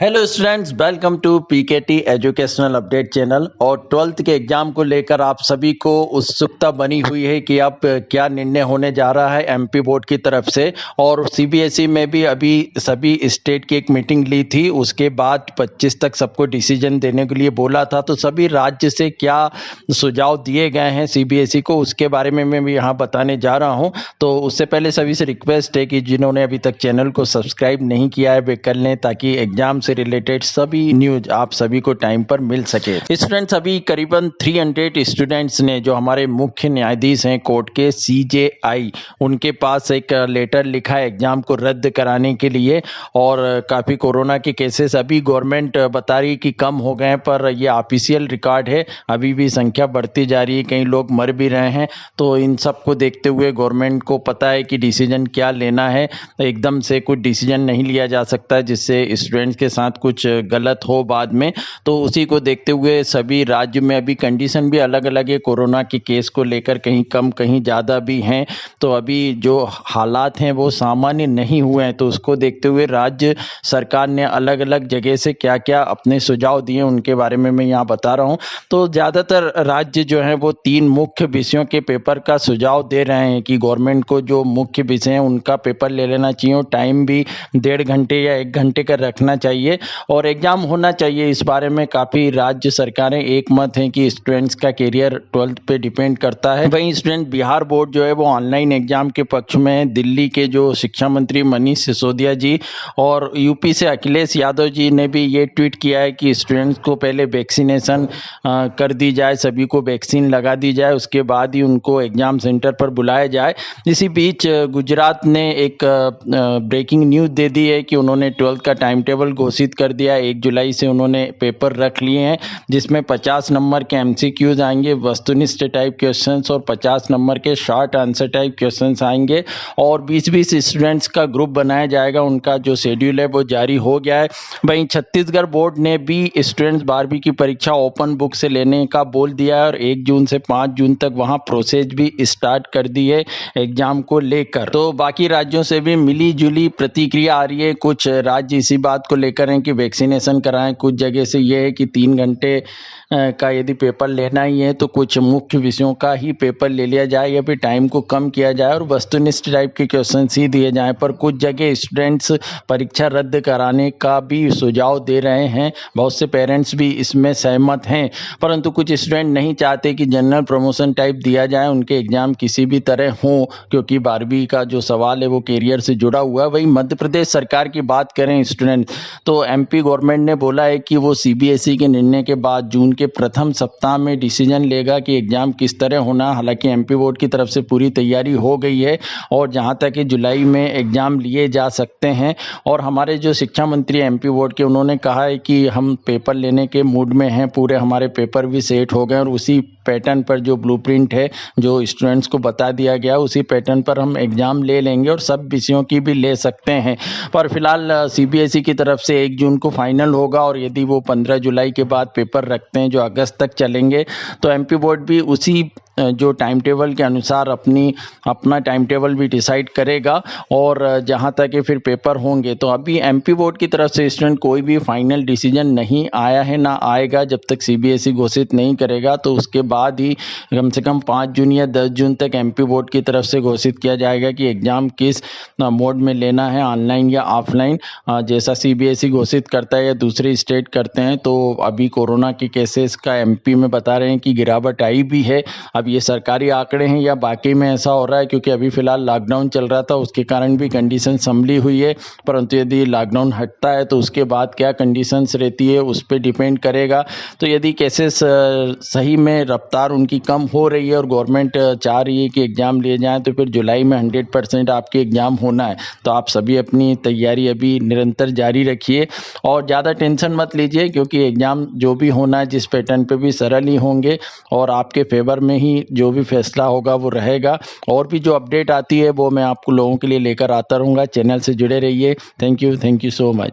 Hello students, welcome to PKT educational update channel. और 12th के exam को लेकर आप सभी को उत्सुकता बनी हुई है कि अब क्या निर्णय होने जा रहा है एमपी बोर्ड की तरफ से। और सीबीएसई में भी अभी सभी स्टेट की एक मीटिंग ली थी, उसके बाद 25 तक सबको डिसीजन देने के लिए बोला था। तो सभी राज्य से क्या सुझाव दिए गए हैं सीबीएसई को, उसके बारे में मैं भी यहाँ बताने जा रहा हूँ। तो उससे पहले सभी से रिक्वेस्ट है कि जिन्होंने अभी तक चैनल को सब्सक्राइब नहीं किया है वे कर लें, ताकि एग्जाम से रिलेटेड सभी न्यूज आप सभी को टाइम पर मिल सके। स्टूडेंट्स, अभी करीबन 300 स्टूडेंट्स ने, जो हमारे मुख्य न्यायाधीश हैं कोर्ट के सीजेआई, उनके पास एक लेटर लिखा है एग्जाम को रद्द कराने के लिए। और काफ़ी कोरोना के केसेस अभी गवर्नमेंट बता रही कि कम हो गए हैं, पर ये ऑफिशियल रिकॉर्ड है, अभी भी संख्या बढ़ती जा रही है, कई लोग मर भी रहे हैं। तो इन सब को देखते हुए गवर्नमेंट को पता है कि डिसीजन क्या लेना है। एकदम से कुछ डिसीजन नहीं लिया जा सकता है जिससे स्टूडेंट्स के साथ कुछ गलत हो बाद में। तो उसी को देखते हुए सभी राज्य में अभी कंडीशन भी अलग अलग है कोरोना के केस को लेकर, कहीं कम कहीं ज़्यादा भी हैं। तो अभी जो हालात हैं वो सामान्य नहीं हुए हैं, तो उसको देखते हुए राज्य सरकार ने अलग अलग जगह से क्या क्या अपने सुझाव दिए उनके बारे में मैं यहाँ बता रहा हूँ। तो ज़्यादातर राज्य जो हैं वो 3 मुख्य विषयों के पेपर का सुझाव दे रहे हैं कि गवर्नमेंट को जो मुख्य विषय हैं उनका पेपर ले लेना चाहिए, और टाइम भी 1.5 घंटे या 1 घंटे का रखना चाहिए, और एग्जाम होना चाहिए। इस बारे में काफ़ी राज्य सरकारें एक मत हैं कि स्टूडेंट्स का करियर 12th पे डिपेंड करता है। वहीं स्टूडेंट बिहार बोर्ड जो है वो ऑनलाइन एग्जाम के पक्ष में है। दिल्ली के जो शिक्षा मंत्री मनीष सिसोदिया जी और यूपी से अखिलेश यादव जी ने भी ये ट्वीट किया है कि स्टूडेंट्स को पहले वैक्सीनेशन कर दी जाए, सभी को वैक्सीन लगा दी जाए, उसके बाद ही उनको एग्जाम सेंटर पर बुलाया जाए। इसी बीच गुजरात ने एक ब्रेकिंग न्यूज़ दे दी है कि उन्होंने 12th का टाइम टेबल घोषित कर दिया। 1 जुलाई से उन्होंने पेपर रख लिए हैं, जिसमें 50 नंबर के एमसीक्यूज आएंगे, वस्तुनिष्ठ टाइप क्वेश्चंस, और 50 नंबर के शॉर्ट आंसर टाइप क्वेश्चंस आएंगे। और 20-20 स्टूडेंट्स का ग्रुप बनाया जाएगा। उनका जो शेड्यूल है वो जारी हो गया है। वहीं छत्तीसगढ़ बोर्ड ने भी स्टूडेंट्स 12वीं की परीक्षा ओपन बुक से लेने का बोल दिया है, और 1 जून से 5 जून तक वहाँ प्रोसेस भी स्टार्ट कर दी है एग्जाम को लेकर। तो बाकी राज्यों से भी मिली जुली प्रतिक्रिया आ रही है। कुछ राज्य इसी बात को लेकर हैं कि वैक्सीनेशन कराएं, कुछ जगह से ये है कि 3 घंटे का यदि पेपर लेना ही है तो कुछ मुख्य विषयों का ही पेपर ले लिया जाए, या फिर टाइम को कम किया जाए और वस्तुनिष्ठ टाइप के क्वेश्चन ही दिए जाएं। पर कुछ जगह स्टूडेंट्स परीक्षा रद्द कराने का भी सुझाव दे रहे हैं। बहुत से पेरेंट्स भी इसमें सहमत हैं, परंतु कुछ स्टूडेंट नहीं चाहते कि जनरल प्रमोशन टाइप दिया जाए, उनके एग्जाम किसी भी तरह हो, क्योंकि 12वीं का जो सवाल है वो कैरियर से जुड़ा हुआ है। वहीं मध्य प्रदेश सरकार की बात करें स्टूडेंट, तो एमपी गवर्नमेंट ने बोला है कि वो सीबीएसई के निर्णय के बाद जून के प्रथम सप्ताह में डिसीजन लेगा कि एग्जाम किस तरह होना। हालांकि एमपी बोर्ड की तरफ से पूरी तैयारी हो गई है, और जहां तक कि जुलाई में एग्जाम लिए जा सकते हैं। और हमारे जो शिक्षा मंत्री एमपी बोर्ड के, उन्होंने कहा है कि हम पेपर लेने के मूड में हैं, पूरे हमारे पेपर भी सेट हो गए, और उसी पैटर्न पर जो ब्लूप्रिंट है जो स्टूडेंट्स को बता दिया गया, उसी पैटर्न पर हम एग्जाम ले लेंगे, और सब विषयों की भी ले सकते हैं। पर फिलहाल सीबीएसई की तरफ से 1 जून को फाइनल होगा, और यदि वो 15 जुलाई के बाद पेपर रखते हैं जो अगस्त तक चलेंगे, तो एमपी बोर्ड भी उसी जो टाइम टेबल के अनुसार अपना टाइम टेबल भी डिसाइड करेगा, और जहां तक कि फिर पेपर होंगे। तो अभी एमपी बोर्ड की तरफ से स्टूडेंट कोई भी फाइनल डिसीजन नहीं आया है, ना आएगा जब तक सीबीएसई घोषित नहीं करेगा। तो उसके बाद ही कम से कम 5 जून या 10 जून तक एमपी बोर्ड की तरफ से घोषित किया जाएगा कि एग्जाम किस मोड में लेना है, ऑनलाइन या ऑफलाइन। जैसा सीबीएसई घोषित करता है या दूसरे स्टेट करते हैं। तो अभी कोरोना के केसेस का एमपी में बता रहे हैं कि गिरावट आई भी है। अब ये सरकारी आंकड़े हैं या बाकी में ऐसा हो रहा है, क्योंकि अभी फिलहाल लॉकडाउन चल रहा था, उसके कारण भी कंडीशन संभली हुई है। परंतु यदि लॉकडाउन हटता है तो उसके बाद क्या कंडीशंस रहती है उस पर डिपेंड करेगा। तो यदि केसेस सही में रफ्तार उनकी कम हो रही है और गवर्नमेंट चाह रही है कि एग्ज़ाम लिए जाएँ, तो फिर जुलाई में 100% आपके एग्ज़ाम होना है। तो आप सभी अपनी तैयारी अभी निरंतर जारी रखिए, और ज़्यादा टेंशन मत लीजिए, क्योंकि एग्ज़ाम जो भी होना है जिस पैटर्न पे भी सरल ही होंगे, और आपके फेवर में ही जो भी फैसला होगा वो रहेगा। और भी जो अपडेट आती है वो मैं आपको लोगों के लिए लेकर आता रहूँगा। चैनल से जुड़े रहिए। Thank you so much.